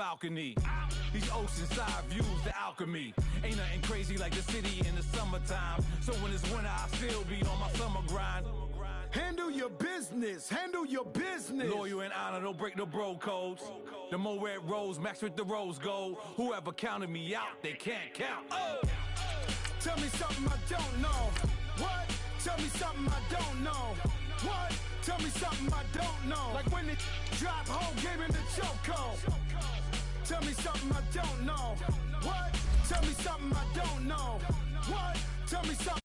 balcony. These oceanside views, the alchemy. Ain't nothing crazy like the city in the summertime. So when it's winter, I still be on my summer grind. Handle your business. Handle your business. Loyal and honor, don't break the bro codes. The more red rose, max with the rose gold. Whoever counted me out, they can't count. Oh! Tell me something I don't know. What? Tell me something I don't know. What? Tell me something I don't know. Like when it drop, whole game in the chokehold. Tell me something I don't know. What? Tell me something I don't know. What? Tell me something.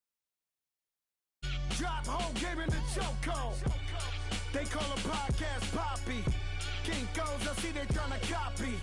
Drop, whole game in the chokehold. They call a podcast Poppy. Kinkos, I see they tryna copy.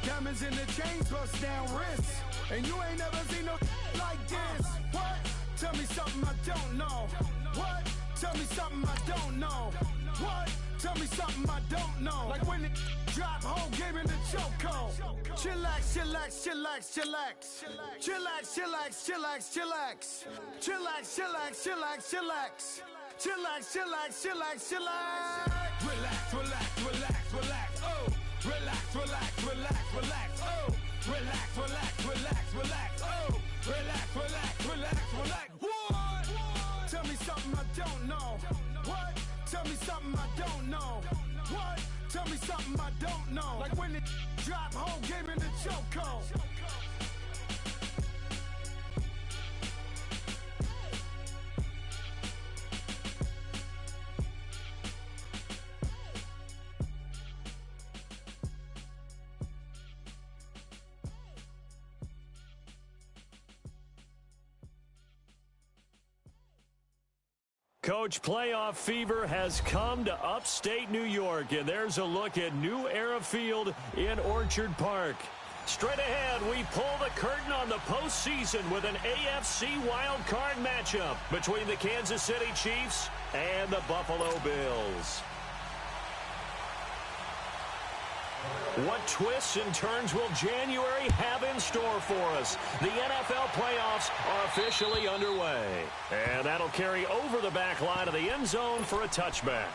Diamonds in the chains, bust down wrists. And you ain't never seen no like this. What? Tell me something I don't know. What? Tell me something I don't know. What? Tell me something I don't know. Like when it drop, whole game in the chokehold. Chillax, chillax, chillax, chillax. Chillax, chillax, chillax, chillax. Chillax, chillax, chillax, chillax. Chillax, chillax, chillax, chillax. Relax, relax, relax, relax, oh. Relax, relax, relax, relax, oh. Relax, relax, relax, relax, oh. Relax, relax, relax, relax. What? Tell me something I don't know. What? Tell me something I don't know. What? Tell me something I don't know. Like when it drop, whole game in the chokehold. Coach, playoff fever has come to upstate New York, and there's a look at New Era Field in Orchard Park. Straight ahead, we pull the curtain on the postseason with an AFC Wildcard matchup between the Kansas City Chiefs and the Buffalo Bills. What twists and turns will January have in store for us? The NFL playoffs are officially underway. And that'll carry over the back line of the end zone for a touchback.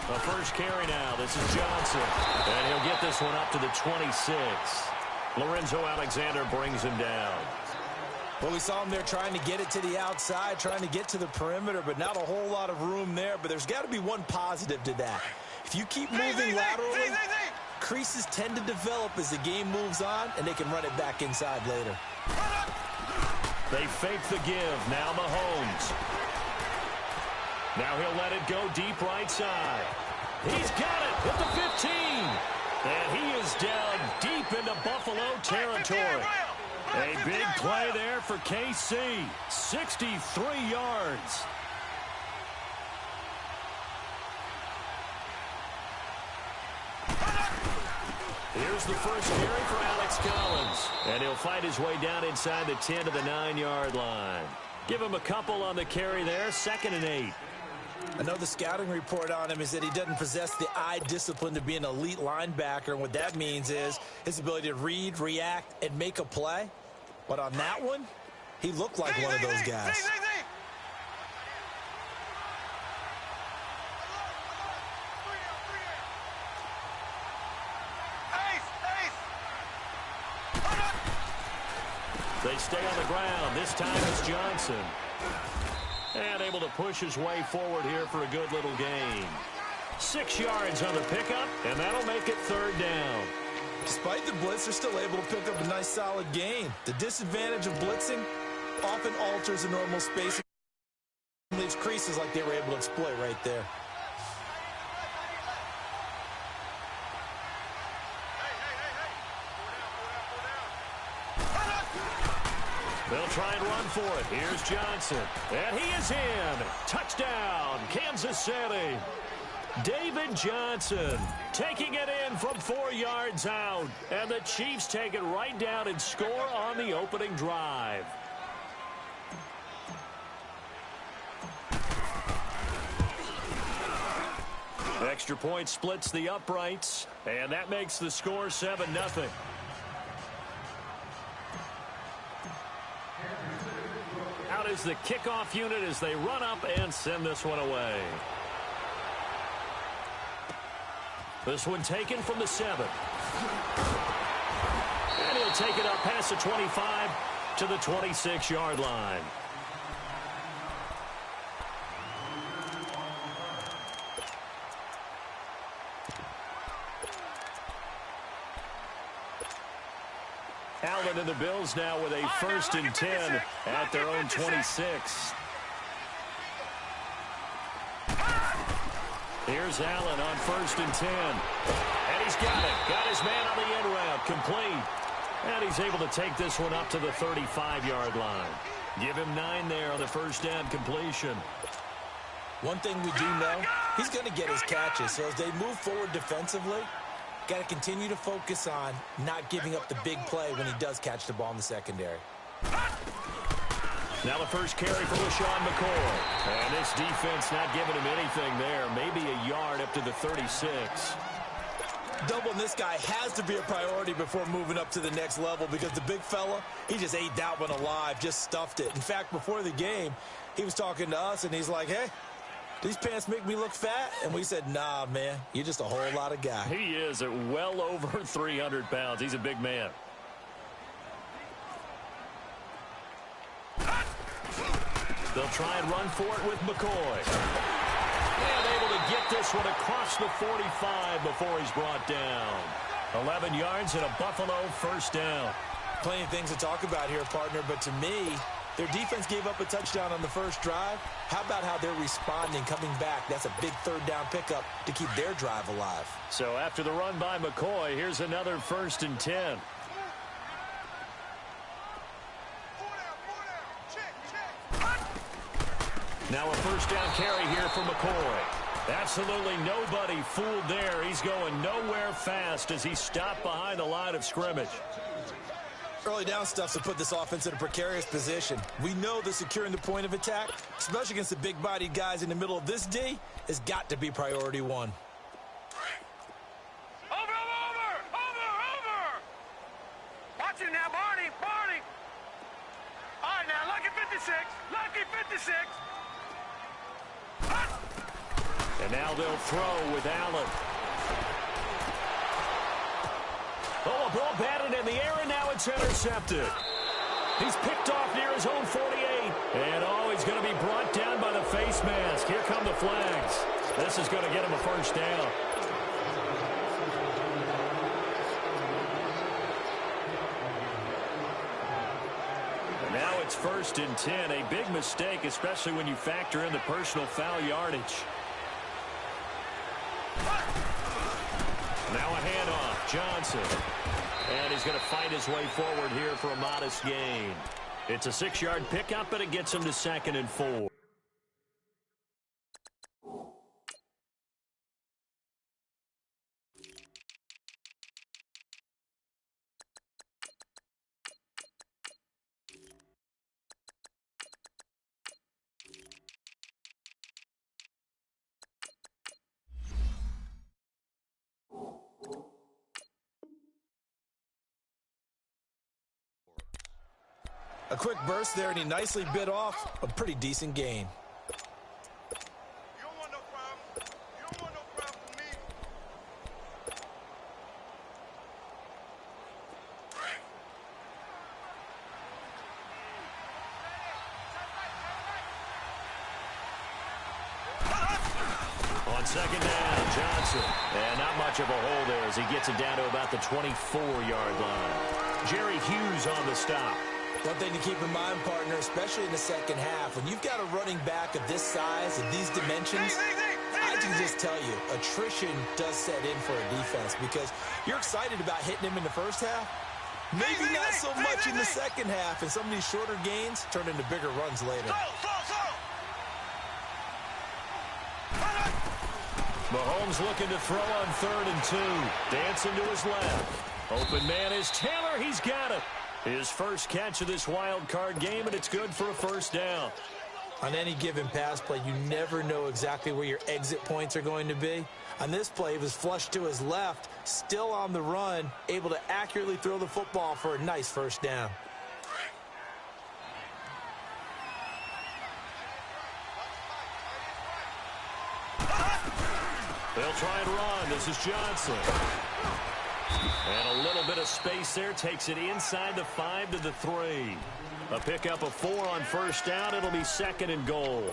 The first carry now. This is Johnson. And he'll get this one up to the 26. Lorenzo Alexander brings him down. Well, we saw him there trying to get it to the outside, trying to get to the perimeter, but not a whole lot of room there. But there's got to be one positive to that. If you keep moving laterally, creases tend to develop as the game moves on, and they can run it back inside later. They fake the give. Now Mahomes. Now he'll let it go deep right side. He's got it at the 15. And he is down deep into Buffalo territory. A big play there for KC. 63 yards. Here's the first carry for Alex Collins. And he'll fight his way down inside the 10 to the 9-yard line. Give him a couple on the carry there. 2nd and 8. I know the scouting report on him is that he doesn't possess the eye discipline to be an elite linebacker. And what that means is his ability to read, react, and make a play. But on that one, he looked like one of those guys. They stay on the ground. This time it's Johnson. And able to push his way forward here for a good little gain. 6 yards on the pickup, and that'll make it 3rd down. Despite the blitz, they're still able to pick up a nice solid gain. The disadvantage of blitzing often alters the normal spacing and leaves creases like they were able to exploit right there. They'll try and run for it. Here's Johnson. And he is in. Touchdown, Kansas City. David Johnson taking it in from 4 yards out. And the Chiefs take it right down and score on the opening drive. Extra point splits the uprights, and that makes the score 7-0. Out is the kickoff unit as they run up and send this one away. This one taken from the 7. And he'll take it up past the 25 to the 26-yard line. Allen and the Bills now with a 1st and 10 at their own 26. Here's Allen on 1st and 10. And he's got it. Got his man on the end route. Complete. And he's able to take this one up to the 35-yard line. Give him 9 there on the 1st down completion. One thing we do know, he's going to get his catches. So as they move forward defensively, got to continue to focus on not giving up the big play when he does catch the ball in the secondary. Now the first carry for LaShawn McCoy. And this defense not giving him anything there. Maybe a yard up to the 36. Doubling this guy has to be a priority before moving up to the next level because the big fella, he just ate that one alive, just stuffed it. In fact, before the game, he was talking to us, and he's like, hey, these pants make me look fat? And we said, nah, man, you're just a whole lot of guy. He is at well over 300 pounds. He's a big man. They'll try and run for it with McCoy. And able to get this one across the 45 before he's brought down. 11 yards and a Buffalo 1st down. Plenty of things to talk about here, partner, but to me, their defense gave up a touchdown on the first drive. How about how they're responding, coming back? That's a big 3rd down pickup to keep their drive alive. So after the run by McCoy, here's another 1st and 10. Now a 1st down carry here for McCoy. Absolutely nobody fooled there. He's going nowhere fast as he stopped behind the line of scrimmage. Early down stuff to put this offense in a precarious position. We know that securing the point of attack, especially against the big-bodied guys in the middle of this D, has got to be priority 1. Over! Watch it now, Barney! All right, now, lucky 56! And now they'll throw with Allen. Oh, a ball batted in the air, and now it's intercepted. He's picked off near his own 48. And, he's going to be brought down by the face mask. Here come the flags. This is going to get him a 1st down. And now it's 1st and 10. A big mistake, especially when you factor in the personal foul yardage. Now a handoff, Johnson. And he's going to fight his way forward here for a modest gain. It's a 6-yard pickup, and it gets him to 2nd and 4. A quick burst there, and he nicely bit off a pretty decent gain. You don't want no problem with me. On 2nd down, Johnson. And not much of a hole there as he gets it down to about the 24-yard line. Jerry Hughes on the stop. One thing to keep in mind, partner, especially in the second half, when you've got a running back of this size and these dimensions, I can just tell you, attrition does set in for a defense because you're excited about hitting him in the first half. Maybe not so much in the second half, and some of these shorter gains turn into bigger runs later. Mahomes looking to throw on 3rd and 2. Dancing to his left. Open man is Taylor. He's got it. His first catch of this wild card game, and it's good for a first down. On any given pass play, you never know exactly where your exit points are going to be. On this play, he was flushed to his left, still on the run, able to accurately throw the football for a nice first down. They'll try and run. This is Johnson. And a little bit of space there. Takes it inside the 5 to the 3. A pickup of 4 on first down. It'll be 2nd and goal.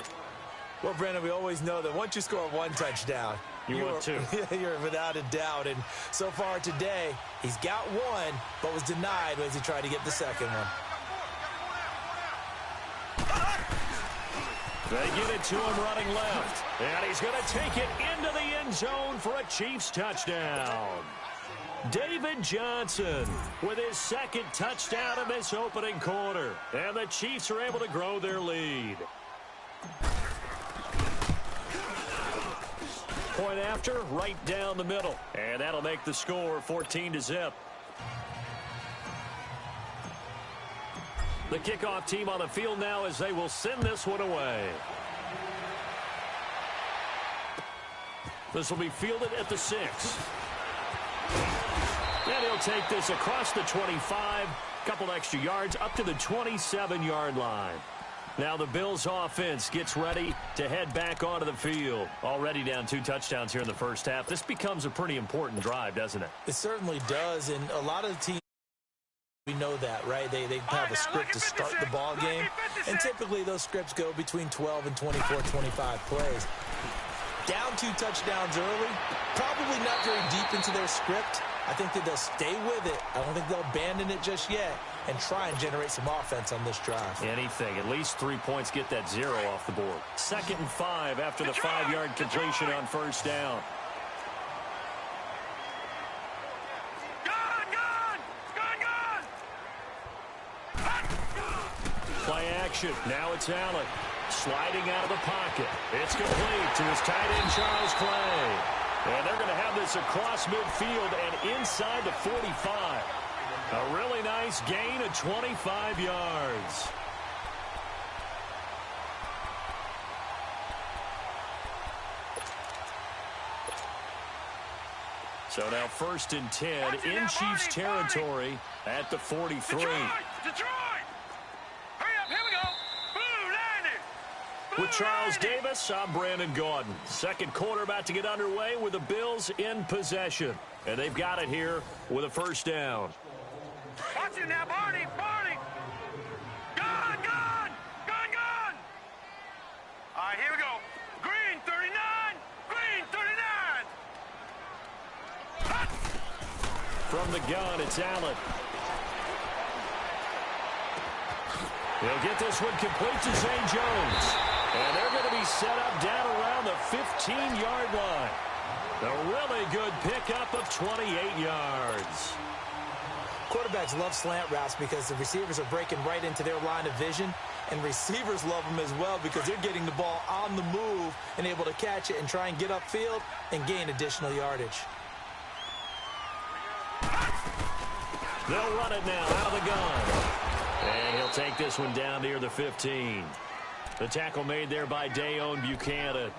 Well, Brandon, we always know that once you score 1 touchdown, you're 2. You're without a doubt. And so far today, he's got 1, but was denied as he tried to get the second one. They get it to him running left. And he's going to take it into the end zone for a Chiefs touchdown. David Johnson with his 2nd touchdown in this opening quarter. And the Chiefs are able to grow their lead. Point after, right down the middle. And that'll make the score 14-0. The kickoff team on the field now as they will send this one away. This will be fielded at the 6. And he'll take this across the 25, couple extra yards up to the 27-yard line. Now the Bills offense gets ready to head back onto the field. Already down 2 touchdowns here in the first half. This becomes a pretty important drive, doesn't it? It certainly does, and a lot of the teams, we know that, right? They have a script to start the ball game, and typically those scripts go between 12 and 24, 25 plays. Down 2 touchdowns early, probably not very deep into their script. I think that they'll stay with it. I don't think they'll abandon it just yet and try and generate some offense on this drive. Anything. At least 3 points get that 0 off the board. 2nd and 5 after the 5-yard completion on first down. Play action. Now it's Allen. Sliding out of the pocket. It's complete to his tight end, Charles Clay. And they're going to have this across midfield and inside the 45. A really nice gain of 25 yards. So now 1st and 10 in Chiefs territory at the 43. Detroit! Hurry up, here we go. Blue 90. With Charles Davis, I'm Brandon Gaudin. Second quarter about to get underway with the Bills in possession. And they've got it here with a first down. Watch it now, Barney, Barney. Gone, gone, gone, gone. All right, here we go. Green 39, green 39. Hut. From the gun, it's Allen. He'll get this one complete to Zay Jones. And they're going to be set up down around the 15-yard line. A really good pickup of 28 yards. Quarterbacks love slant routes because the receivers are breaking right into their line of vision, and receivers love them as well because they're getting the ball on the move and able to catch it and try and get upfield and gain additional yardage. They'll run it now out of the gun. And he'll take this one down near the 15. The tackle made there by Dayon Buchanan.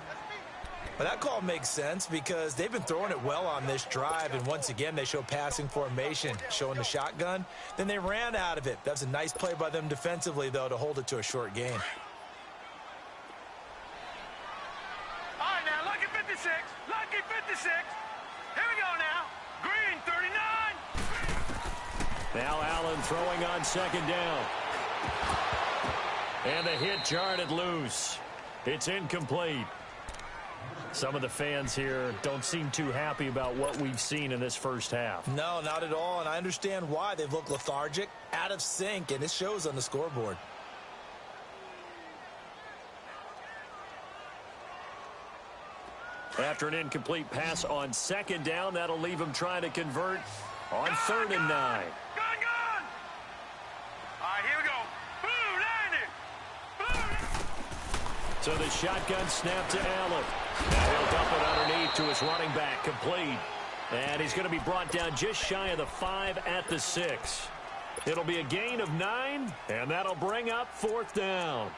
But that call makes sense because they've been throwing it well on this drive, and once again they show passing formation, showing the shotgun. Then they ran out of it. That's a nice play by them defensively, though, to hold it to a short gain. All right, now, lucky 56, lucky 56. Here we go now. Green 39. Now Allen throwing on second down. And the hit jarred it loose. It's incomplete. Some of the fans here don't seem too happy about what we've seen in this first half. No, not at all, and I understand why. They've looked lethargic, out of sync, and it shows on the scoreboard. After an incomplete pass on second down, that'll leave him trying to convert on 3rd and 9. Gone, gone. All right, here we go. Blue 90. Blue. So the shotgun snap to Allen. Now he'll dump it underneath to his running back, complete. And he's going to be brought down just shy of the 5 at the 6. It'll be a gain of 9, and that'll bring up 4th down.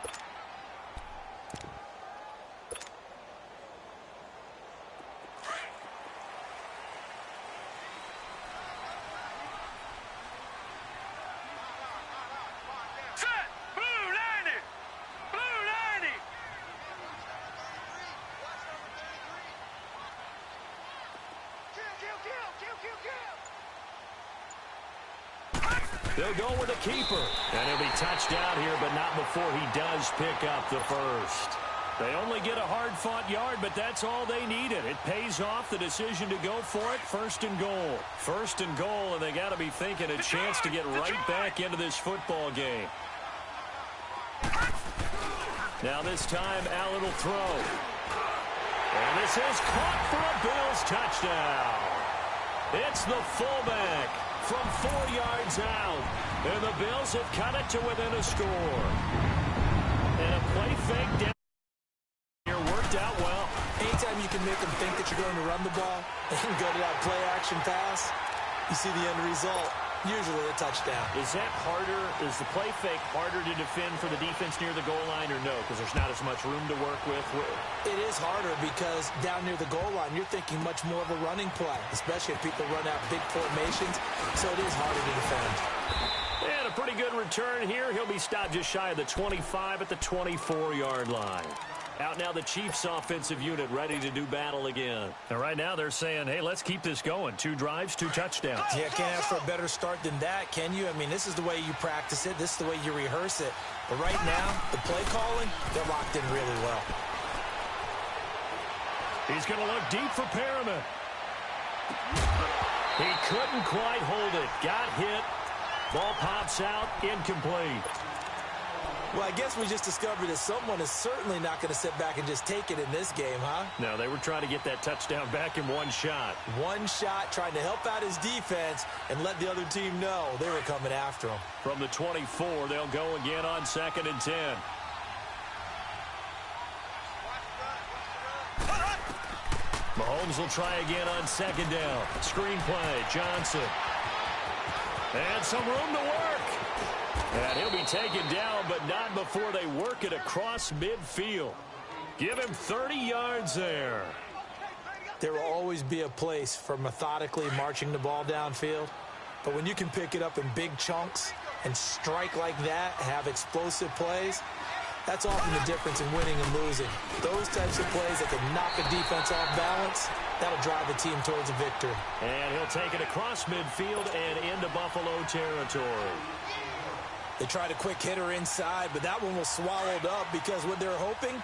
They'll go with a keeper. And he'll be touched out here, but not before he does pick up the first. They only get a hard-fought yard, but that's all they needed. It pays off the decision to go for it. 1st and goal. 1st and goal, and they got to be thinking a chance to get right back into this football game. Now this time, Allen will throw. And this is caught for a Bills touchdown. It's the fullback from 4 yards out. And the Bills have cut it to within a score. And a play fake down here worked out well. Anytime you can make them think that you're going to run the ball and go to that play-action pass, you see the end result. Usually a touchdown. Is that harder? Is the play fake harder to defend for the defense near the goal line or no? Because there's not as much room to work with? It is harder because down near the goal line, you're thinking much more of a running play, especially if people run out big formations. So it is harder to defend. And a pretty good return here. He'll be stopped just shy of the 25 at the 24-yard line. Out now the Chiefs offensive unit ready to do battle again. And right now they're saying, hey, let's keep this going. 2 drives, 2 touchdowns. Yeah, can't ask for a better start than that, can you? I mean, this is the way you practice it. This is the way you rehearse it. But right now, the play calling, they're locked in really well. He's going to look deep for Perriman. He couldn't quite hold it. Got hit. Ball pops out, incomplete. Well, I guess we just discovered that someone is certainly not going to sit back and just take it in this game, huh? No, they were trying to get that touchdown back in one shot. One shot, trying to help out his defense and let the other team know they were coming after him. From the 24, they'll go again on 2nd and 10. Mahomes will try again on 2nd down. Screen play, Johnson. And some room to work. And he'll be taken down, but not before they work it across midfield. Give him 30 yards there. There will always be a place for methodically marching the ball downfield. But when you can pick it up in big chunks and strike like that, have explosive plays, that's often the difference in winning and losing. Those types of plays that can knock a defense off balance, that'll drive the team towards a victory. And he'll take it across midfield and into Buffalo territory. They tried a quick hitter inside, but that one was swallowed up because what they're hoping,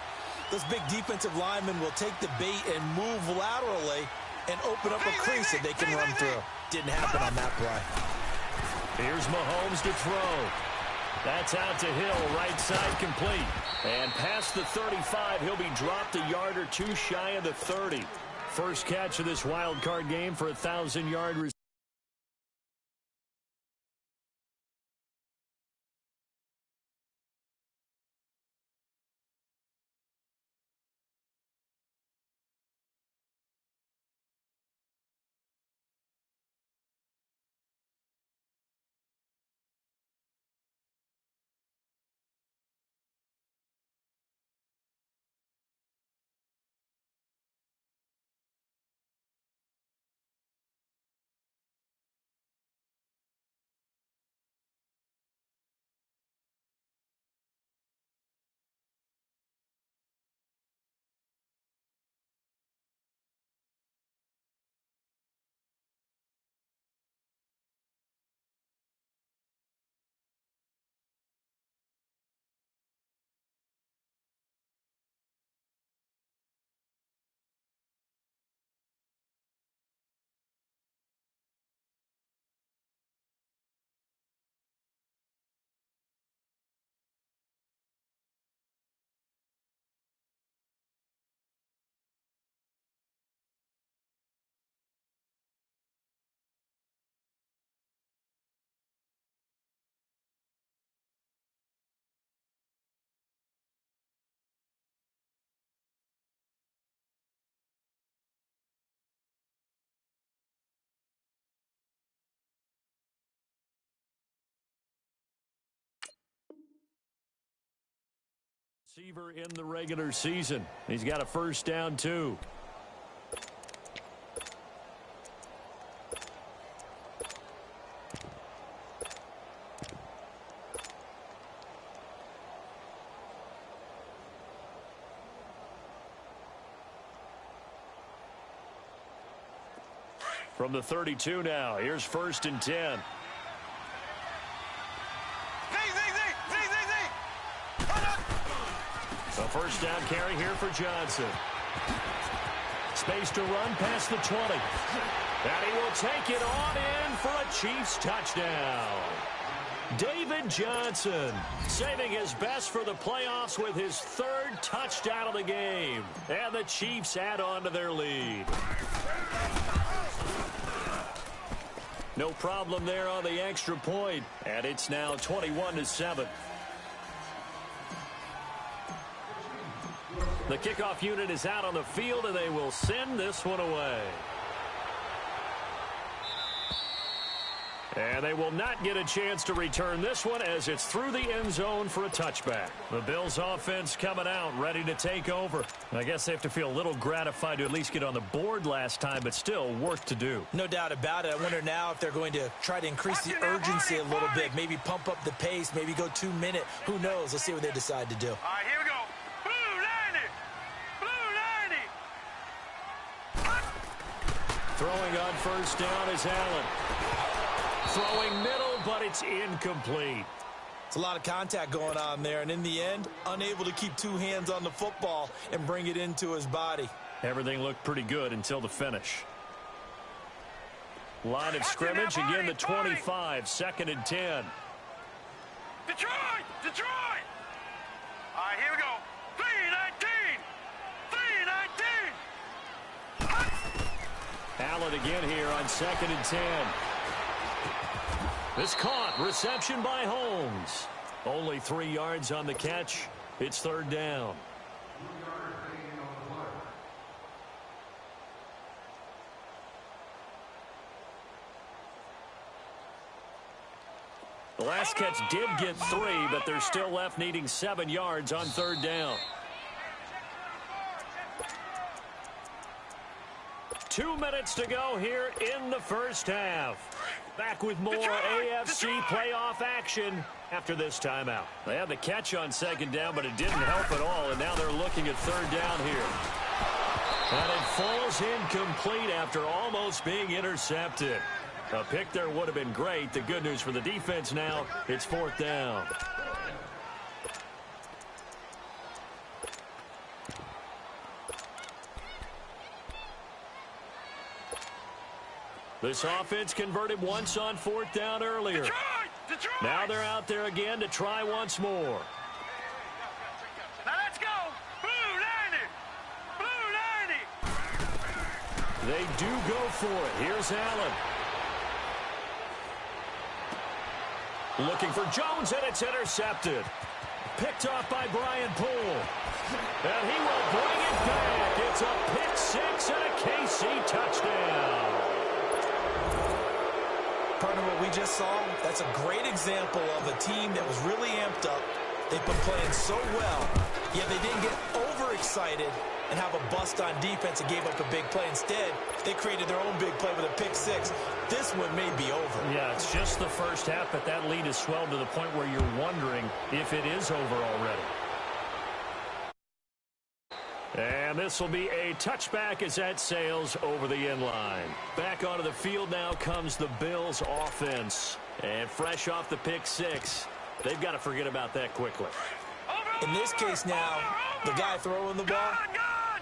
those big defensive linemen will take the bait and move laterally and open up a crease that they can run through. Didn't happen on that play. Here's Mahomes to throw. That's out to Hill, right side complete. And past the 35, he'll be dropped a yard or 2 shy of the 30. First catch of this wild card game for a 1,000-yard receiver. receiver in the regular season. He's got a first down, too. From the 32 now, here's 1st and 10. A first down carry here for Johnson. Space to run past the 20. And he will take it on in for a Chiefs touchdown. David Johnson saving his best for the playoffs with his 3rd touchdown of the game. And the Chiefs add on to their lead. No problem there on the extra point. And it's now 21-7. The kickoff unit is out on the field, and they will send this one away. And they will not get a chance to return this one as it's through the end zone for a touchback. The Bills offense coming out, ready to take over. I guess they have to feel a little gratified to at least get on the board last time, but still work to do. No doubt about it. I wonder now if they're going to try to increase the urgency a little bit, maybe pump up the pace, maybe go 2-minute. Who knows? Let's see what they decide to do. All right, here we go. Throwing on first down is Allen. Throwing middle, but it's incomplete. It's a lot of contact going on there, and in the end, unable to keep 2 hands on the football and bring it into his body. Everything looked pretty good until the finish. Line of scrimmage, again the 25, 2nd and 10. Detroit! Detroit! All right, here we go. 3-19! 3-19! Allen again here on 2nd and 10. This caught. Reception by Holmes. Only 3 yards on the catch. It's 3rd down. The last catch did get 3, but they're still left needing 7 yards on 3rd down. 2 minutes to go here in the first half. Back with more AFC playoff action after this timeout. They had the catch on 2nd down, but it didn't help at all, and now they're looking at 3rd down here. And it falls incomplete after almost being intercepted. A pick there would have been great. The good news for the defense now, it's 4th down. This offense converted once on 4th down earlier. Detroit! Now they're out there again to try once more. Now let's go! Blue 90! Blue 90! They do go for it. Here's Allen. Looking for Jones, and it's intercepted. Picked off by Brian Poole. And he will bring it back. It's a pick 6 and a KC touchdown. Partner, what we just saw, that's a great example of a team that was really amped up. They've been playing so well, yet they didn't get overexcited and have a bust on defense and gave up a big play. Instead, they created their own big play with a pick 6. This one may be over. Yeah, it's just the first half, but that lead has swelled to the point where you're wondering if it is over already. And this will be a touchback as that sails over the end line. Back onto the field now comes the Bills offense. And fresh off the pick 6, they've got to forget about that quickly. In this case now, the guy throwing the ball,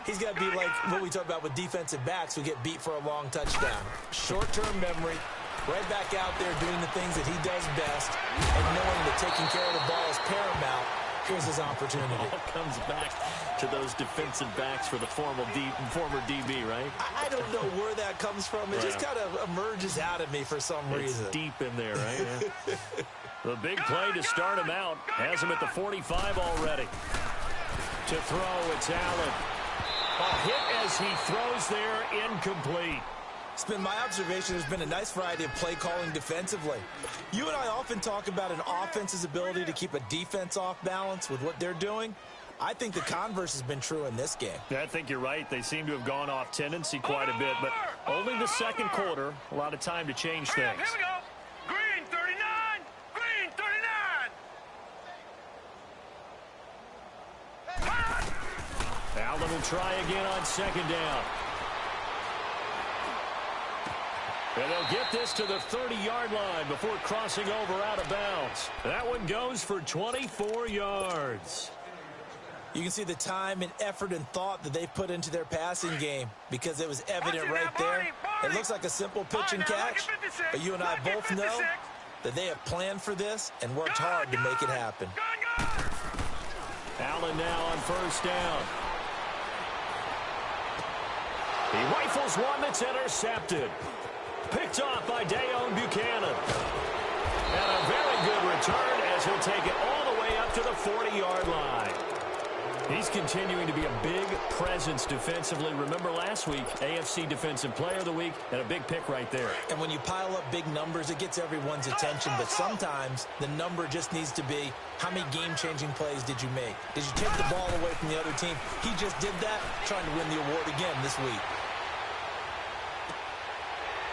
he's got to be like what we talk about with defensive backs who get beat for a long touchdown. Short-term memory, right back out there doing the things that he does best, and knowing that taking care of the ball is paramount. Here's his opportunity. It all comes back to those defensive backs for the former DB, right? I don't know where that comes from. It just kind of emerges out of me for some reason. It's deep in there, right? Yeah. The big play to start him out. Has him at the 45 already. To throw, it's Allen. A hit as he throws there, incomplete. It's been my observation there's been a nice variety of play calling defensively. You and I often talk about an offense's ability to keep a defense off balance with what they're doing. I think the converse has been true in this game. Yeah, I think you're right. They seem to have gone off tendency quite a bit, but only the second quarter. A lot of time to change things. Here we go. Green 39. Green 39. Allen will try again on second down. And they'll get this to the 30-yard line before crossing over out of bounds. That one goes for 24 yards. You can see the time and effort and thought that they put into their passing game because it was evident right there. It looks like a simple pitch and catch, but you and I both know that they have planned for this and worked hard to make it happen. Allen now on first down. He rifles one that's intercepted. Picked off by Dayon Buchanan. And a very good return as he'll take it all the way up to the 40-yard line. He's continuing to be a big presence defensively. Remember last week, AFC Defensive Player of the Week, and a big pick right there. And when you pile up big numbers, it gets everyone's attention. But sometimes the number just needs to be, how many game-changing plays did you make? Did you take the ball away from the other team? He just did that, trying to win the award again this week.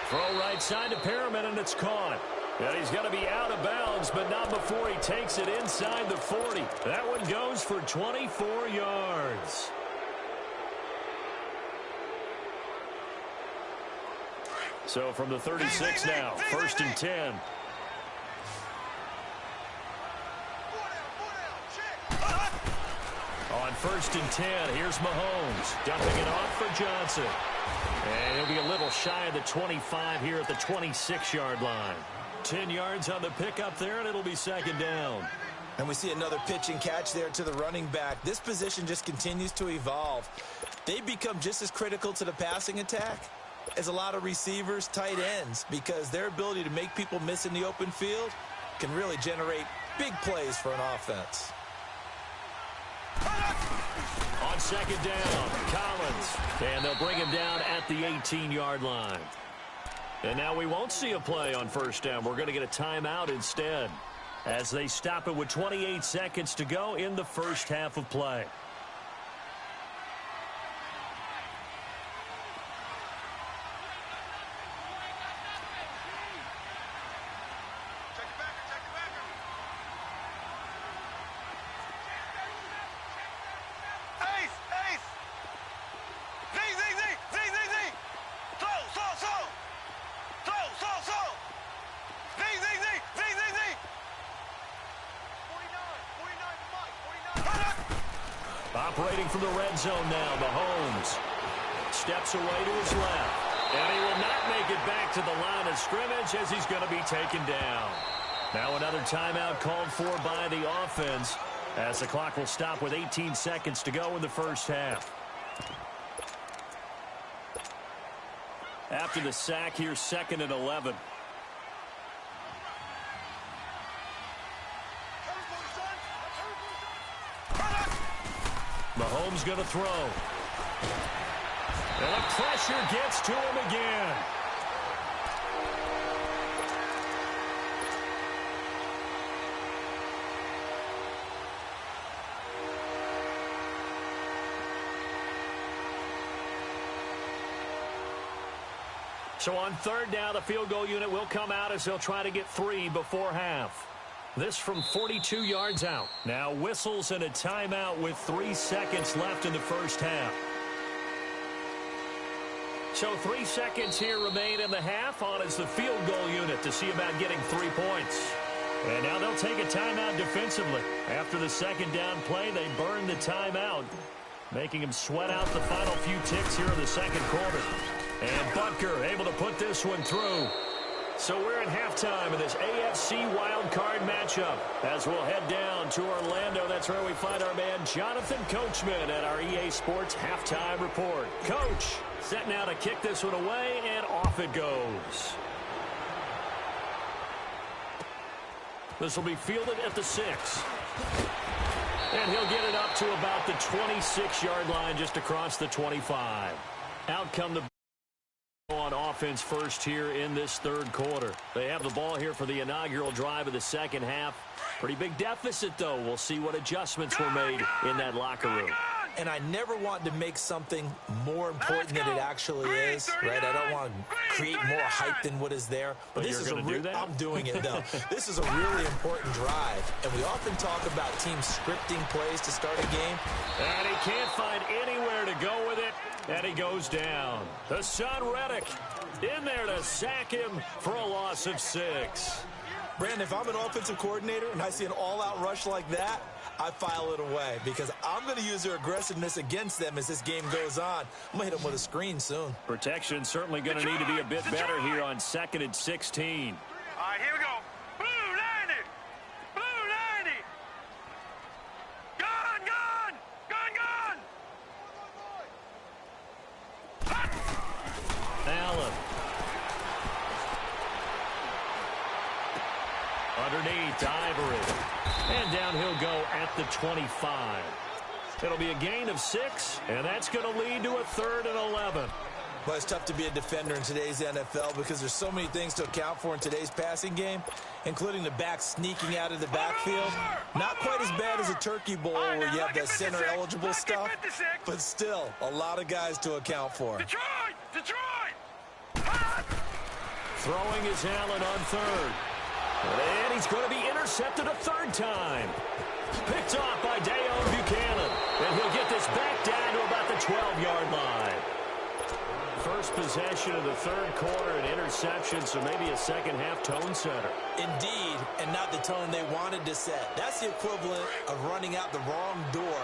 Throw right side to Perriman, and it's caught. And he's going to be out of bounds, but not before he takes it inside the 40. That one goes for 24 yards. So from the 36 now, first and 10. On first and 10, here's Mahomes. Dumping it off for Johnson. And he'll be a little shy of the 25 here at the 26-yard line. 10 yards on the pickup there, and it'll be second down. And we see another pitch and catch there to the running back. This position just continues to evolve. They've become just as critical to the passing attack as a lot of receivers, tight ends, because their ability to make people miss in the open field can really generate big plays for an offense. On second down, Collins. And they'll bring him down at the 18-yard line. And now we won't see a play on first down. We're going to get a timeout instead as they stop it with 28 seconds to go in the first half of play. Operating from the red zone now, Mahomes steps away to his left. And he will not make it back to the line of scrimmage as he's going to be taken down. Now another timeout called for by the offense as the clock will stop with 18 seconds to go in the first half. After the sack, here's second and 11. Mahomes going to throw. And the pressure gets to him again. So on third down, the field goal unit will come out as they'll try to get 3 before half. This from 42 yards out. Now whistles and a timeout with 3 seconds left in the first half. So 3 seconds here remain in the half. On is the field goal unit to see about getting 3 points. And now they'll take a timeout defensively. After the second down play, they burn the timeout, making him sweat out the final few ticks here in the second quarter. And Butker able to put this one through. So we're in halftime of this AFC Wildcard matchup as we'll head down to Orlando. That's where we find our man Jonathan Coachman at our EA Sports Halftime Report. Coach, set now to kick this one away, and off it goes. This will be fielded at the 6. And he'll get it up to about the 26-yard line just across the 25. Out come the on offense. offense first here in this third quarter. They have the ball here for the inaugural drive of the second half. Pretty big deficit, though. We'll see what adjustments were made in that locker room. And I never want to make something more important than it actually is, right? I don't want to create more hype than what is there. But this is I'm doing it, though. This is a really important drive. And we often talk about teams scripting plays to start a game. And he can't find anywhere to go with it. And he goes down. Hassan Reddick in there to sack him for a loss of 6. Brandon, if I'm an offensive coordinator and I see an all-out rush like that, I file it away because I'm going to use their aggressiveness against them as this game goes on. I'm going to hit them with a screen soon. Protection certainly going to need to be a bit better here on 2nd and 16. All right, here we go. Blue 90. Blue 90. Gun, gun. Gun, gun. Allen. Underneath, Ivory. And down he'll go at the 25. It'll be a gain of 6, and that's going to lead to a 3rd and 11. Well, it's tough to be a defender in today's NFL because there's so many things to account for in today's passing game, including the back sneaking out of the backfield. Not quite as bad as a turkey bowl where you have that center-eligible stuff, but still a lot of guys to account for. Detroit! Throwing is Allen on 3rd. And he's going to be intercepted a 3rd time. Picked off by Dayon Buchanan. And he'll get this back down to about the 12-yard line. First possession of the 3rd quarter, an interception, so maybe a second-half tone setter. Indeed, and not the tone they wanted to set. That's the equivalent of running out the wrong door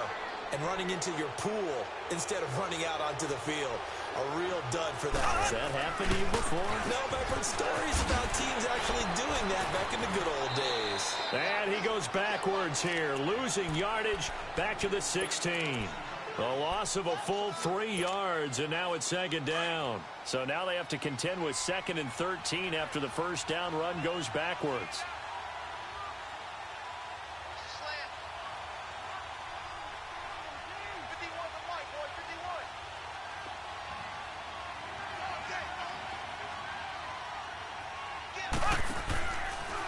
and running into your pool instead of running out onto the field. A real dud for that. Has that happened to you before? No, but I've heard stories about teams actually doing that back in the good old days. And he goes backwards here, losing yardage back to the 16. A loss of a full 3 yards, and now it's 2nd down. So now they have to contend with 2nd and 13 after the first down run goes backwards.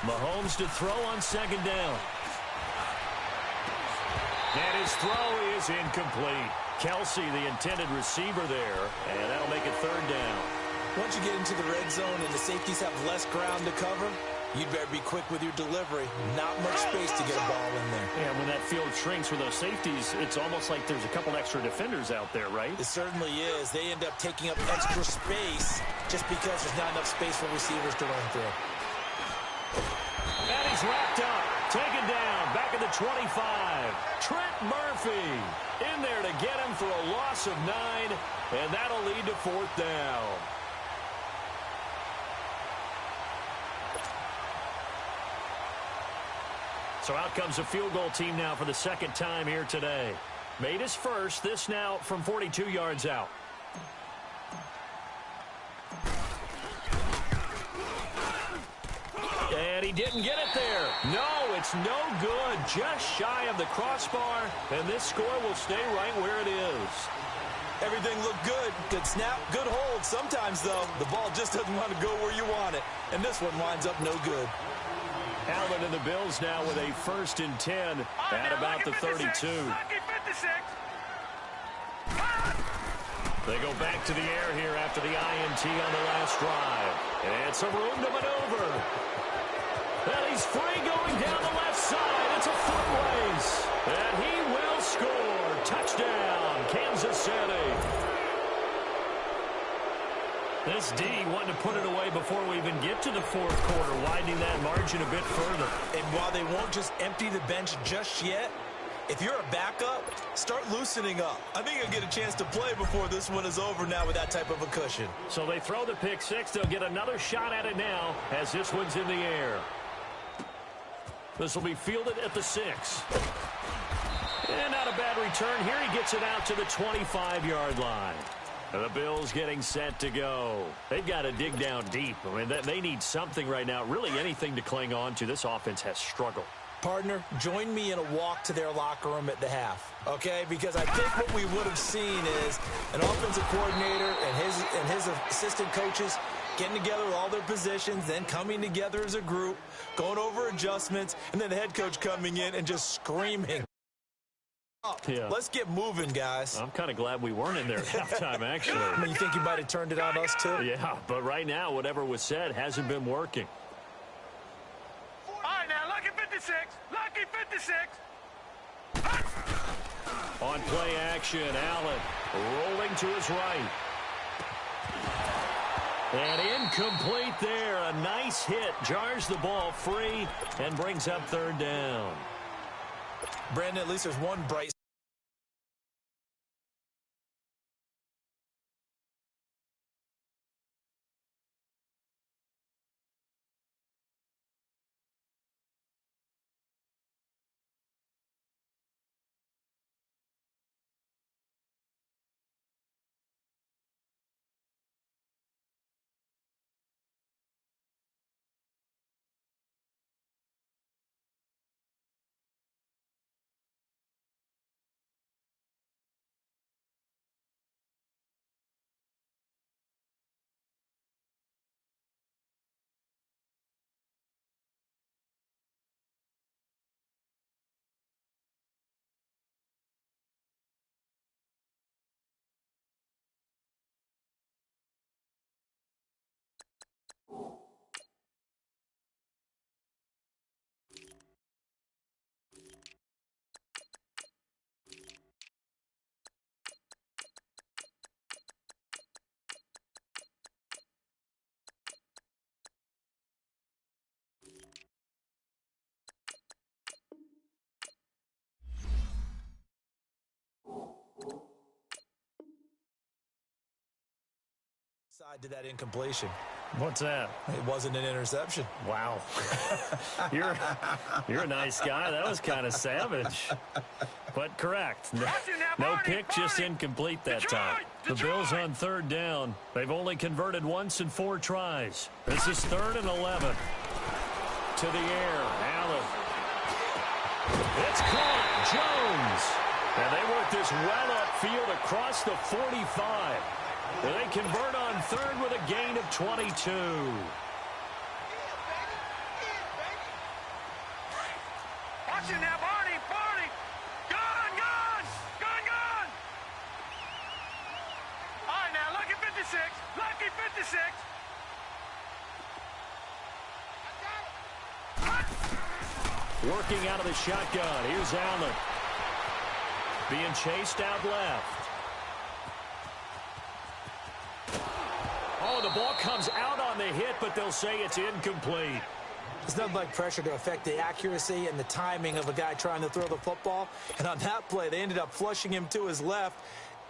Mahomes to throw on 2nd down. And his throw is incomplete. Kelsey, the intended receiver there, and that'll make it 3rd down. Once you get into the red zone and the safeties have less ground to cover, you'd better be quick with your delivery. Not much space to get a ball in there. Yeah, when that field shrinks with those safeties, it's almost like there's a couple extra defenders out there, right? It certainly is. They end up taking up extra space just because there's not enough space for receivers to run through. And he's wrapped up, taken down, back at the 25. Trent Murphy in there to get him for a loss of 9, and that'll lead to 4th down. So out comes a field goal team now for the 2nd time here today. Made his first, this now from 42 yards out. And he didn't get it there. No, it's no good. Just shy of the crossbar, and this score will stay right where it is. Everything looked good. Good snap, good hold. Sometimes, though, the ball just doesn't want to go where you want it. And this one winds up no good. Allen and the Bills now with a 1st and 10 at about the 32. They go back to the air here after the INT on the last drive. And some room to maneuver. And he's free going down the left side. It's a foot race. And he will score. Touchdown, Kansas City. This D wanted to put it away before we even get to the 4th quarter, widening that margin a bit further. And while they won't just empty the bench just yet, if you're a backup, start loosening up. I think you'll get a chance to play before this one is over now with that type of a cushion. So they throw the pick 6. They'll get another shot at it now as this one's in the air. This will be fielded at the 6. And not a bad return here. He gets it out to the 25-yard line. And the Bills getting set to go. They've got to dig down deep. I mean, they need something right now, really anything to cling on to. This offense has struggled. Partner, join me in a walk to their locker room at the half, okay? Because I think what we would have seen is an offensive coordinator and his assistant coaches getting together with all their positions, then coming together as a group, going over adjustments, and then the head coach coming in and just screaming. Yeah. Let's get moving, guys. I'm kind of glad we weren't in there at halftime, actually. I mean, you think you might have turned it on us, too? Yeah, but right now, whatever was said hasn't been working. All right, now, lucky 56. Lucky 56. On play action, Allen rolling to his right. And incomplete there. A nice hit. Jars the ball free and brings up third down. Brandon, at least there's one bright side to that incompletion. What's that? It wasn't an interception. Wow. You're a nice guy. That was kind of savage. But correct. No pick, just incomplete that time. The Bills on third down. They've only converted once in 4 tries. This is 3rd and 11. To the air, Allen. It's caught. Jones. And they work this well upfield across the 45. And they convert on 3rd with a gain of 22. Watch it now, Barney. Gone. All right, now, lucky 56. Lucky 56. Working out of the shotgun. Here's Allen. Being chased out left. Oh, the ball comes out on the hit, but they'll say it's incomplete. It's nothing like pressure to affect the accuracy and the timing of a guy trying to throw the football. And on that play, they ended up flushing him to his left,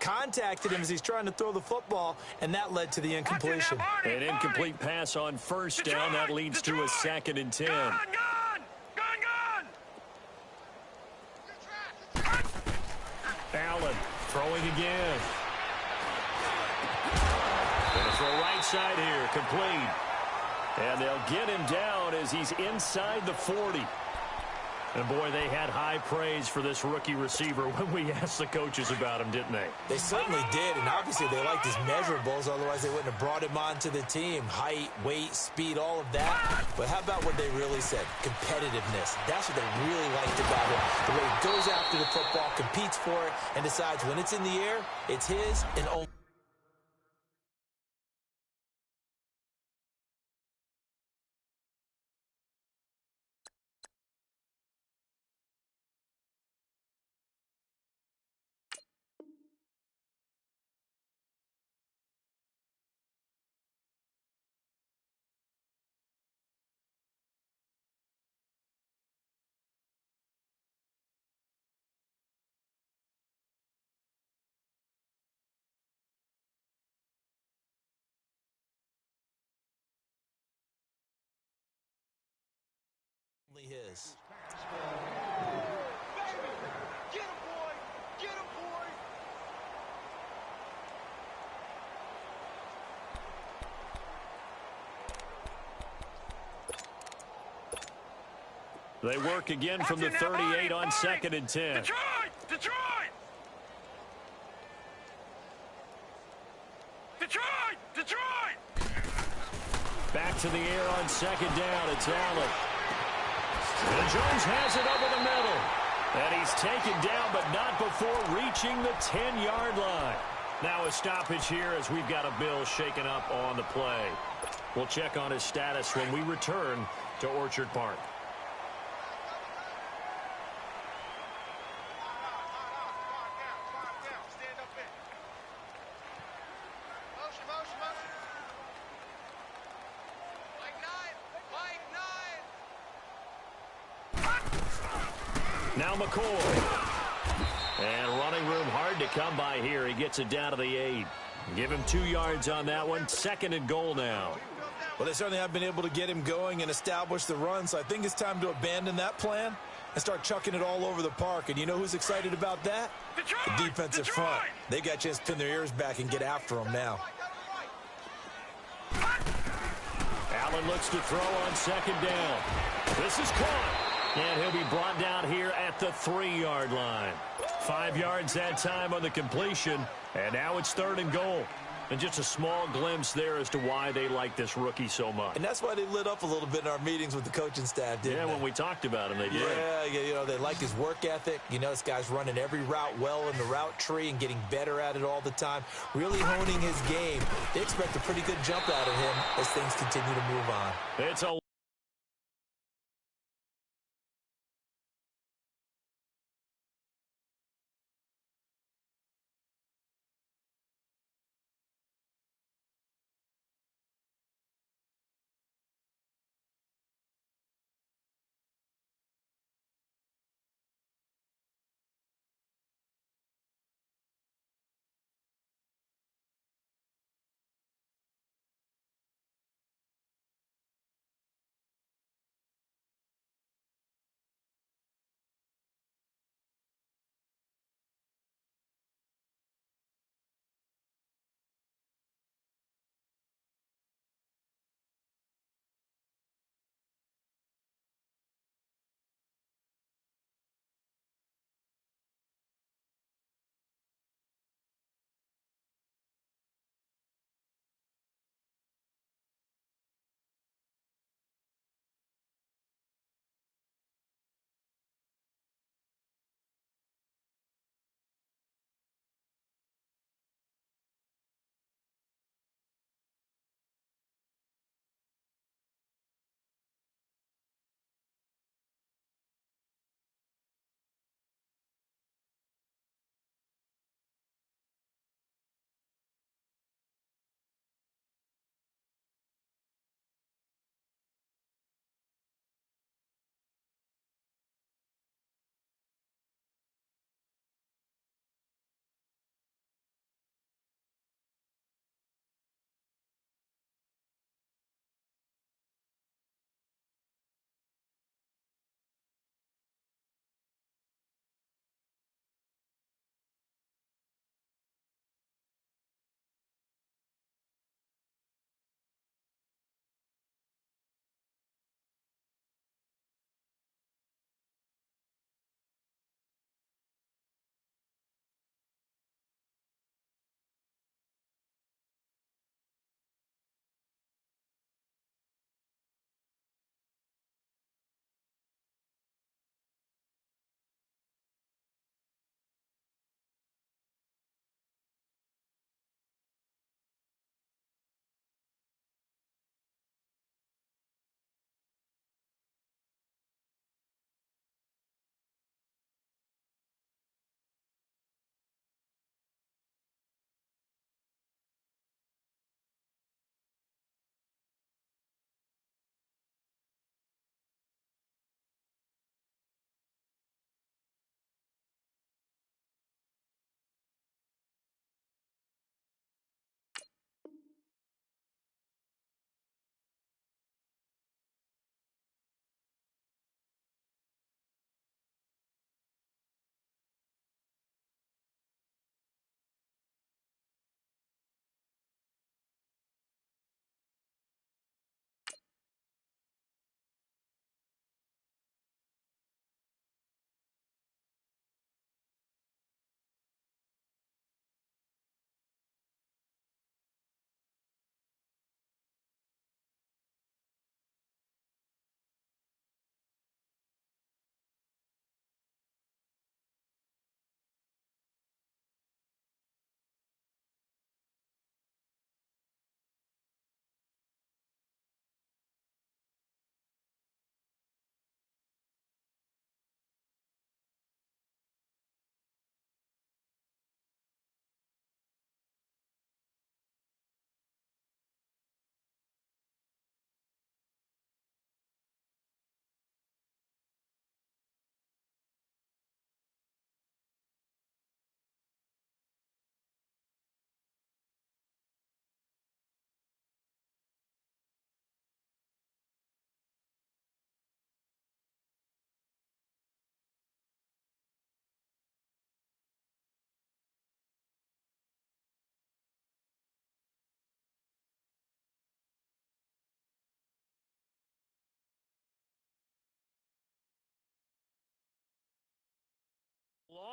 contacted him as he's trying to throw the football, and that led to the incompletion. An incomplete pass on first down. That leads to a 2nd and 10. Gone. Allen throwing again. Gonna throw right side here, complete. And they'll get him down as he's inside the 40. And, boy, they had high praise for this rookie receiver when we asked the coaches about him, didn't they? They certainly did, and obviously they liked his measurables, otherwise they wouldn't have brought him onto the team. Height, weight, speed, all of that. But how about what they really said? Competitiveness. That's what they really liked about him. The way he goes after the football, competes for it, and decides when it's in the air, it's his and only. His. Get him, boy. They work again from the 38 on 2nd and 10. Detroit! Back to the air on 2nd down. It's Allen. And Jones has it over the middle. And he's taken down, but not before reaching the 10-yard line. Now a stoppage here as we've got a Bill shaken up on the play. We'll check on his status when we return to Orchard Park. Now McCoy. And running room hard to come by here. He gets it down to the 8. Give him 2 yards on that one. 2nd and goal now. Well, they certainly have been able to get him going and establish the run, so I think it's time to abandon that plan and start chucking it all over the park. And you know who's excited about that? The defensive front. They got a chance to pin their ears back and get after him now. Allen looks to throw on 2nd down. This is caught. And he'll be brought down here at the 3-yard line. 5 yards that time on the completion. And now it's 3rd and goal. And just a small glimpse there as to why they like this rookie so much. And that's why they lit up a little bit in our meetings with the coaching staff, didn't they? Yeah, when we talked about him, they did. Yeah, you know, they like his work ethic. You know, this guy's running every route well in the route tree and getting better at it all the time. Really honing his game. They expect a pretty good jump out of him as things continue to move on. It's a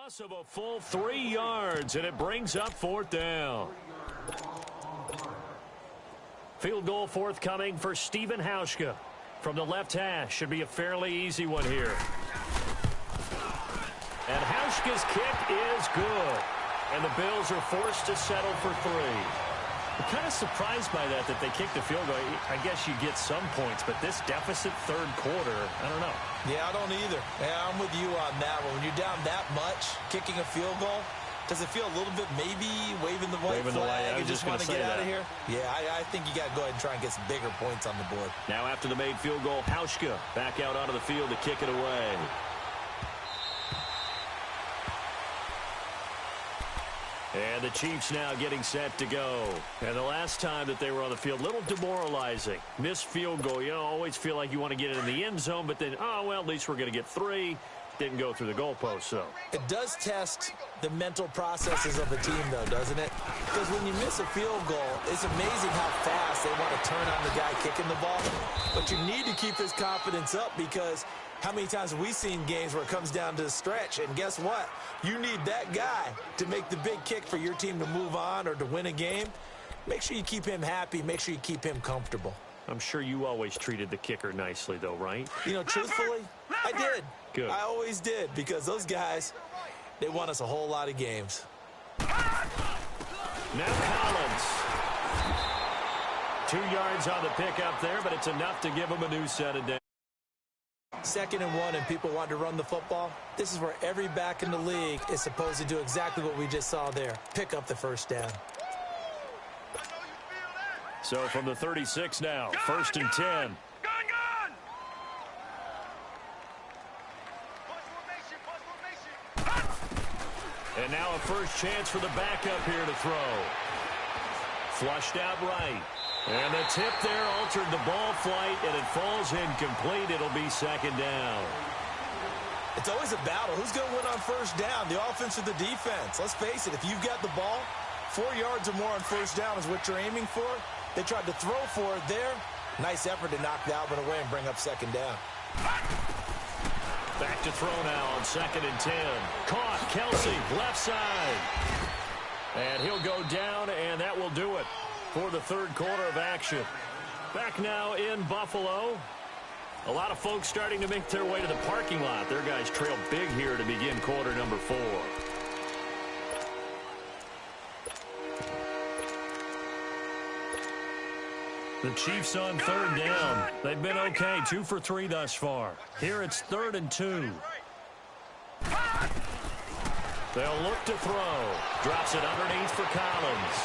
Loss of a full 3 yards, and it brings up 4th down. Field goal forthcoming for Stephen Hauschka from the left hash. Should be a fairly easy one here. And Hauschka's kick is good. And the Bills are forced to settle for 3. I'm kind of surprised by that they kicked the field goal. I guess you get some points, but this deficit third quarter, I don't know. Yeah, I don't either. Yeah, I'm with you on that one. When you're down that much, kicking a field goal, does it feel a little bit maybe waving the white flag and just want to get out of here? Yeah, I think you got to go ahead and try and get some bigger points on the board. Now after the made field goal, Hauschka back out onto the field to kick it away. And the Chiefs now getting set to go. And the last time that they were on the field, a little demoralizing. Missed field goal. You know, always feel like you want to get it in the end zone, but then, oh, well, at least we're going to get 3. Didn't go through the goalpost, so. It does test the mental processes of the team, though, doesn't it? Because when you miss a field goal, it's amazing how fast they want to turn on the guy kicking the ball. But you need to keep his confidence up because how many times have we seen games where it comes down to the stretch? And guess what? You need that guy to make the big kick for your team to move on or to win a game. Make sure you keep him happy. Make sure you keep him comfortable. I'm sure you always treated the kicker nicely, though, right? You know, truthfully, I did. Good. I always did because those guys, they won us a whole lot of games. Now Collins. 2 yards on the pickup there, but it's enough to give him a new set of downs. 2nd and 1 and people want to run the football. This is where every back in the league is supposed to do exactly what we just saw there. Pick up the first down. So from the 36 now, 1st and 10. And now a first chance for the backup here to throw. Flushed out right. And the tip there altered the ball flight, and it falls incomplete. It'll be 2nd down. It's always a battle. Who's going to win on first down, the offense or the defense? Let's face it, if you've got the ball, 4 yards or more on first down is what you're aiming for. They tried to throw for it there. Nice effort to knock that one away and bring up 2nd down. Back to throw now on 2nd and 10. Caught, Kelsey, left side. And he'll go down, and that will do it for the third quarter of action. Back now in Buffalo. A lot of folks starting to make their way to the parking lot. Their guys trail big here to begin quarter number 4. The Chiefs on 3rd down. They've been okay, 2 for 3 thus far. Here it's 3rd and 2. They'll look to throw. Drops it underneath for Collins.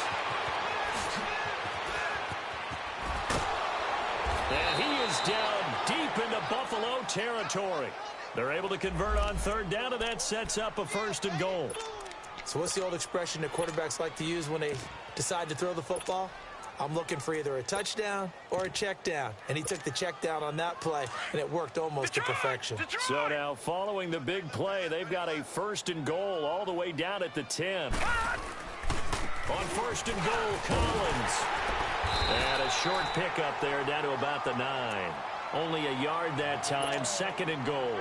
And he is down deep into Buffalo territory. They're able to convert on 3rd down, and that sets up a 1st and goal. So what's the old expression that quarterbacks like to use when they decide to throw the football? I'm looking for either a touchdown or a check down. And he took the check down on that play, and it worked almost to perfection. So now following the big play, they've got a 1st and goal all the way down at the 10. On 1st and goal, Collins. And a short pickup there down to about the 9. Only a yard that time, 2nd and goal.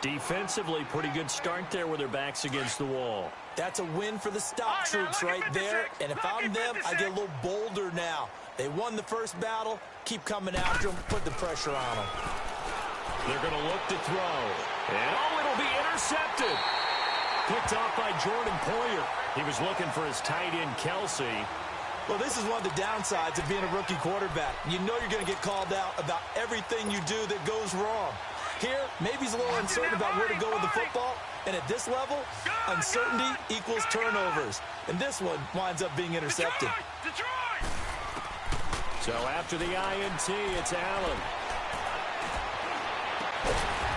Defensively, pretty good start there with their backs against the wall. That's a win for the stop troops right there. And if I'm them, I get a little bolder now. They won the first battle. Keep coming after them. Put the pressure on them. They're going to look to throw. And, oh, it'll be intercepted. Picked off by Jordan Poyer. He was looking for his tight end, Kelsey. Well, this is one of the downsides of being a rookie quarterback. You know you're going to get called out about everything you do that goes wrong. Here, maybe he's a little uncertain about where to go with the football. And at this level, uncertainty equals turnovers. And this one winds up being intercepted. So after the INT, it's Allen.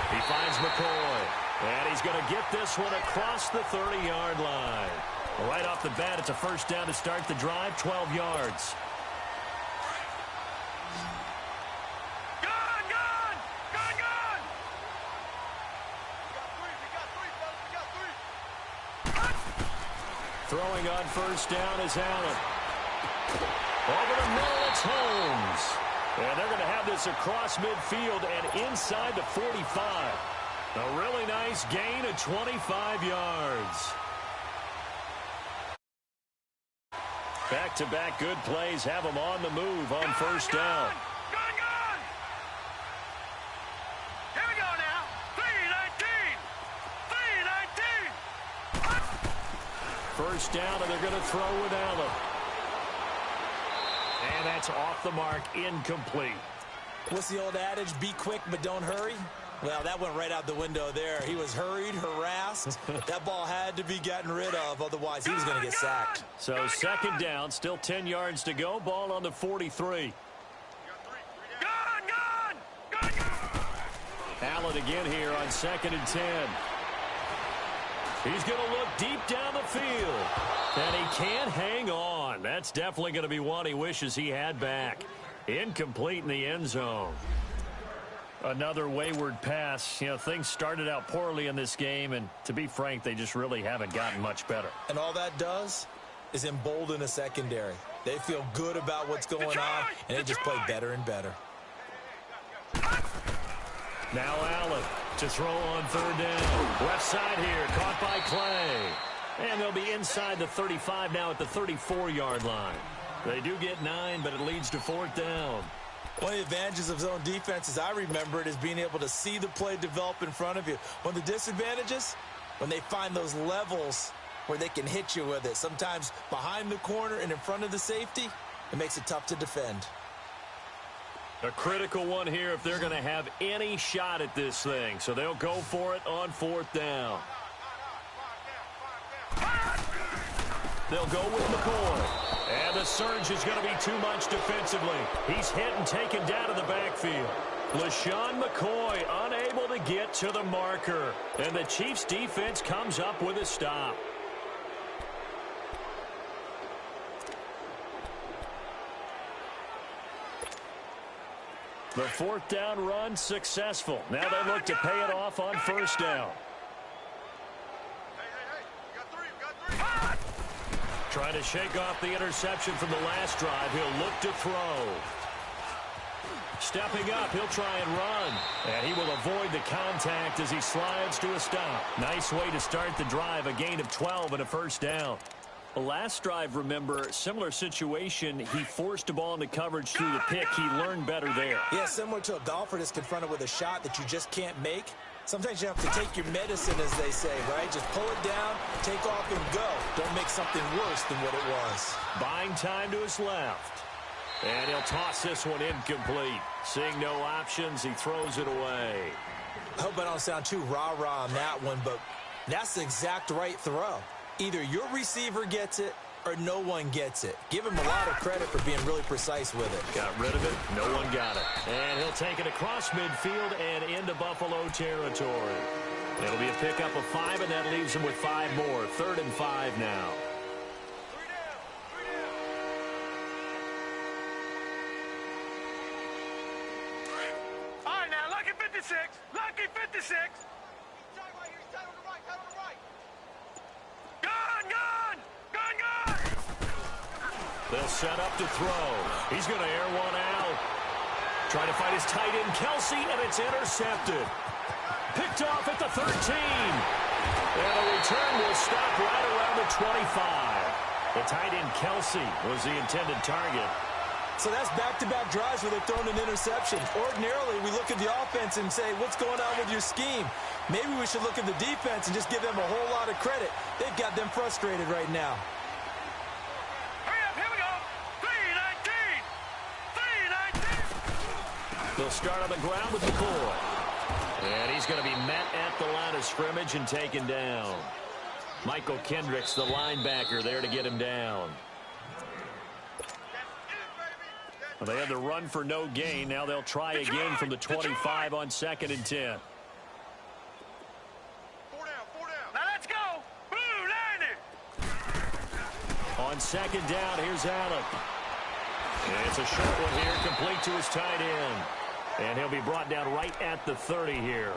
He finds McCoy. And he's going to get this one across the 30-yard line. Right off the bat, it's a 1st down to start the drive, 12 yards. Throwing on 1st down is Allen. Over the middle, it's Holmes. And they're going to have this across midfield and inside the 45. A really nice gain of 25 yards. Back-to-back good plays have them on the move on first down. Gone! Here we go now. 3-19. First down, and they're going to throw with Allen. And that's off the mark, incomplete. What's the old adage? Be quick, but don't hurry. Well, that went right out the window there. He was hurried, harassed. That ball had to be gotten rid of, otherwise he was going to get sacked. So second down, still 10 yards to go. Ball on the 43. Gone! Allen again here on 2nd and 10. He's going to look deep down the field. And he can't hang on. That's definitely going to be one he wishes he had back. Incomplete in the end zone. Another wayward pass. You know, things started out poorly in this game, and to be frank, they just really haven't gotten much better. And all that does is embolden a secondary. They feel good about what's going on, and they just play better and better. Now Allen to throw on third down. Left side here, caught by Clay. And they'll be inside the 35 now at the 34-yard line. They do get 9, but it leads to 4th down. One of the advantages of zone defense, as I remember it, is being able to see the play develop in front of you. One of the disadvantages, when they find those levels where they can hit you with it, sometimes behind the corner and in front of the safety, it makes it tough to defend. A critical one here if they're going to have any shot at this thing. So they'll go for it on 4th down. They'll go with McCoy. And the surge is going to be too much defensively. He's hit and taken down to the backfield. LaShawn McCoy unable to get to the marker. And the Chiefs defense comes up with a stop. The 4th down run successful. Now they look to pay it off on first down. Trying to shake off the interception from the last drive. He'll look to throw. Stepping up, he'll try and run. And he will avoid the contact as he slides to a stop. Nice way to start the drive. A gain of 12 and a first down. The last drive, remember, similar situation. He forced a ball into coverage through the pick. He learned better there. Yeah, similar to a golfer that's confronted with a shot that you just can't make. Sometimes you have to take your medicine, as they say, right? Just pull it down, take off, and go. Don't make something worse than what it was. Buying time to his left. And he'll toss this one incomplete. Seeing no options, he throws it away. I hope I don't sound too rah-rah on that one, but that's the exact right throw. Either your receiver gets it or no one gets it. Give him a lot of credit for being really precise with it. Got rid of it. No one got it. And he'll take it across midfield and into Buffalo territory. It'll be a pickup of 5, and that leaves him with 5 more. 3rd and 5 now. All right, now, lucky 56. Lucky 56. They'll set up to throw. He's going to air one out. Trying to find his tight end, Kelsey, and it's intercepted. Picked off at the 13. And the return will stop right around the 25. The tight end, Kelsey, was the intended target. So that's back-to-back drives where they've thrown an interception. Ordinarily, we look at the offense and say, what's going on with your scheme? Maybe we should look at the defense and just give them a whole lot of credit. They've got them frustrated right now. They'll start on the ground with McCoy. And he's going to be met at the line of scrimmage and taken down. Michael Kendricks, the linebacker, there to get him down. Well, they had the run for no gain. Now they'll try again from the 25 on 2nd and 10. 4 down. Now let's go. Blue 90. On 2nd down, here's Allen. And it's a short one here, complete to his tight end. And he'll be brought down right at the 30 here.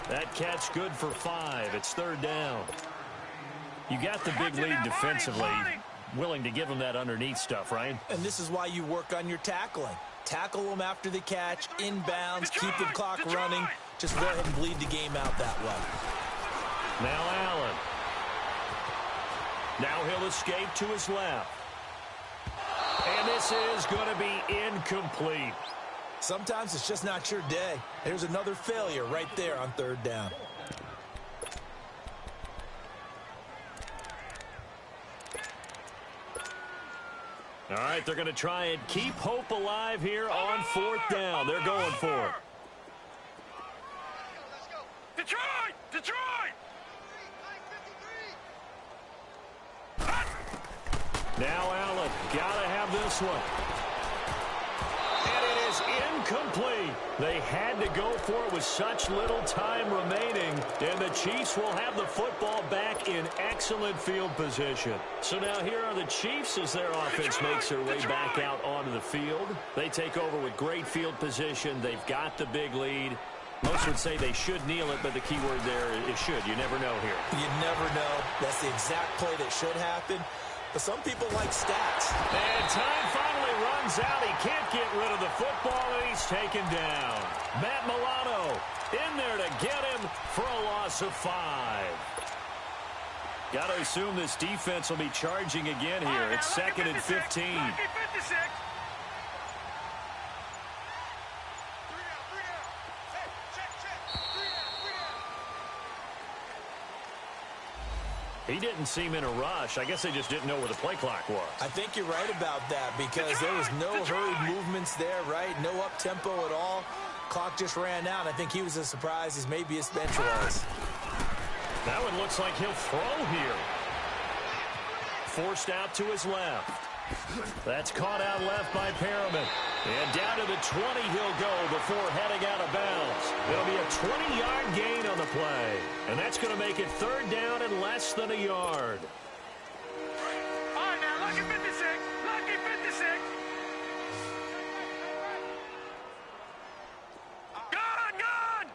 That catch good for 5. It's 3rd down. You got the big lead defensively. Willing to give them that underneath stuff, right? And this is why you work on your tackling. Tackle them after the catch, inbounds, keep the clock running. just go ahead and bleed the game out that way. Now Allen. Now he'll escape to his left. And this is going to be incomplete. Sometimes it's just not your day. There's another failure right there on third down. All right, they're going to try and keep hope alive here on fourth down. They're going for it. Detroit! Detroit! Now Allen, got to have this one. And it is incomplete. They had to go for it with such little time remaining, and the Chiefs will have the football back in excellent field position. So now here are the Chiefs as their offense makes their way back out onto the field. They take over with great field position. They've got the big lead. Most would say they should kneel it, but the key word there is should. You never know here. You never know. That's the exact play that should happen. But some people like stats. And time finally runs out. He can't get rid of the football, and he's taken down. Matt Milano in there to get him for a loss of 5. Got to assume this defense will be charging again here. It's 2nd and 15. He didn't seem in a rush. I guess they just didn't know where the play clock was. I think you're right about that because there was no hurried movements there, right? No up-tempo at all. Clock just ran out. I think he was as surprised as maybe his bench was. That one looks like he'll throw here. Forced out to his left. That's caught out left by Perriman. And down to the 20 he'll go before heading out of bounds. It'll be a 20-yard gain on the play. And that's going to make it third down and less than a yard. All right, now, lucky 56. Lucky 56. Gone!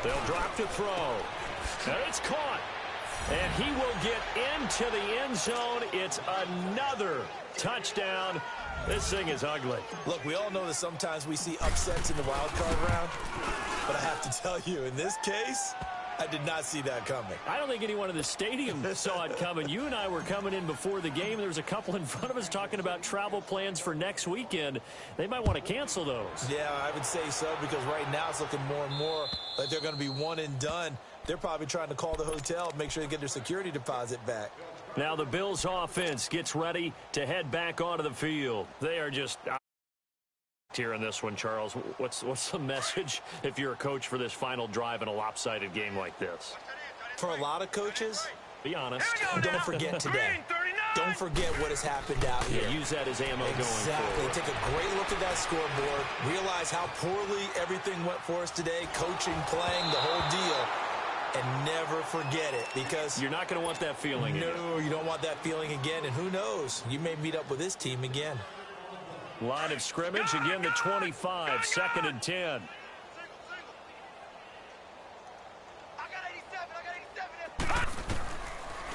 They'll drop to throw. And it's caught. And he will get into the end zone. It's another touchdown. This thing is ugly. Look, we all know that sometimes we see upsets in the wild card round. But I have to tell you, in this case, I did not see that coming. I don't think anyone in the stadium saw it coming. You and I were coming in before the game. There was a couple in front of us talking about travel plans for next weekend. They might want to cancel those. Yeah, I would say so because right now it's looking more and more like they're going to be one and done. They're probably trying to call the hotel and make sure they get their security deposit back. Now the Bills offense gets ready to head back onto the field. They are just here in this one, Charles. What's the message if you're a coach for this final drive in a lopsided game like this? For a lot of coaches, be honest. Don't forget today. Don't forget what has happened out here. Yeah, use that as ammo going Exactly. forward. Take a great look at that scoreboard. Realize how poorly everything went for us today. Coaching, playing, the whole deal. And never forget it because you're not going to want that feeling again. No, you don't want that feeling again. And who knows? You may meet up with this team again. Line of scrimmage, again the 25, 2nd and 10.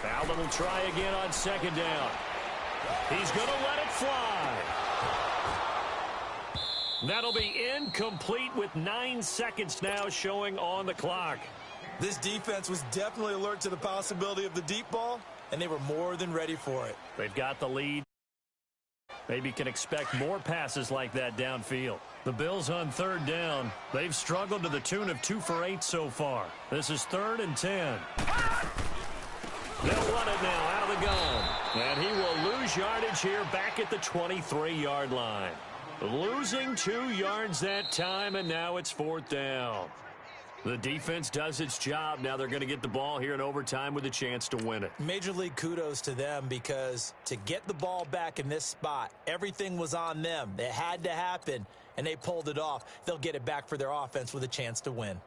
Allen will try again on 2nd down. He's going to let it fly. That'll be incomplete with 9 seconds now showing on the clock. This defense was definitely alert to the possibility of the deep ball, and they were more than ready for it. They've got the lead. Maybe can expect more passes like that downfield. The Bills on 3rd down. They've struggled to the tune of 2 for 8 so far. This is 3rd and 10. They'll run it now out of the gun. And he will lose yardage here back at the 23-yard line. Losing 2 yards that time, and now it's 4th down. The defense does its job. Now they're going to get the ball here in overtime with a chance to win it. Major league kudos to them because to get the ball back in this spot, everything was on them. It had to happen, and they pulled it off. They'll get it back for their offense with a chance to win.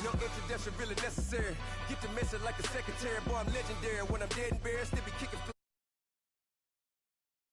No introduction really necessary. Get the message like a secretary. Boy, I'm legendary. When I'm dead and buried, still be kicking.